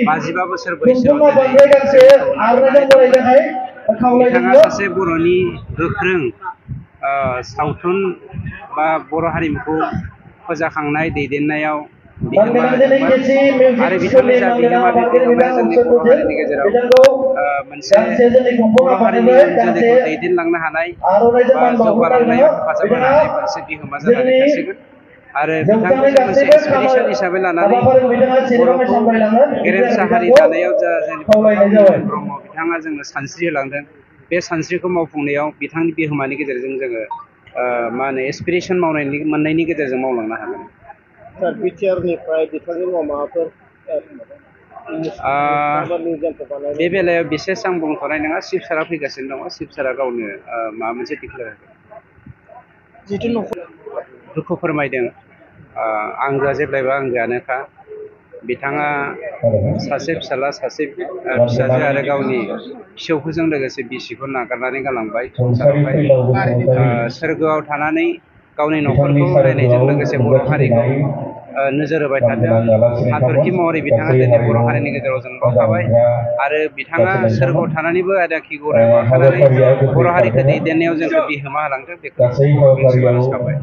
बाजिबा बोसोर बैसोआव बिथाङा सासे बर'नि गोख्रों सावथुन बा बर' हारिमुखौ फोजाखांनाय दैदेननायाव बिहोमा होदोंमोन आरो बिथांनि जा बिहोमा बे बिहोमाया जोंनि बर' हारिनि गेजेराव मोनसे बर' हारिनि जोलैखौ दैदेनलांनो हानाय बा जौगालांनायाव हेफाजाब होनो हानाय मोनसे बिहोमा जानानै थासिगोन आरो बिथांखौ जों मोनसे इन्सपिरेसन हिसाबै लानानै बर'खौ गेरेमसा हारि दानायाव जा जेनेबा ब्रह्म बिथाङा जोंनो सानस्रि होलांदों बे सानस्रिखौ मावफुंनायाव बिथांनि बिहोमानि गेजेरजों जोङो मा होनो एसपिरेसन मोननायनि गेजेरजों मावलांनो हागोन। सार बिटिआरनिफ्राय बिथांनि मुङाव माबाफोर बे बेलायाव बिसेस आं बुंथ'नाय नङा चिफ सारा फैगासिनो दङ चिफ सारा गावनो माबा मोनसे डिक्लेयार जिथु दुखु फोरमायदों आंगोआ जेब्लायबो आंगोआनोखा बिथाङा सासे फिसाला सासे फिसाजो आरो गावनि फिसौफोरजों लोगोसे बिसिखौ नागारनानै गालांबाय संसारावहाय सोरगोआव थानानै गावनि न'खरखौ नायनायजों लोगोसे बर' हारिखौ नोजोर होबाय थादों हाथरखि महरै बिथाङा दिनै बर' हारिनि गेजेराव जोंबावखाबाय आरो बिथाङा सोरगोआव थानानैबो आदाखि गरायाव थानानै बर' हारिखौ दैदेननायाव जोंखौ बिहोमा होलांदों बेखौ मिथिबानो साबाय।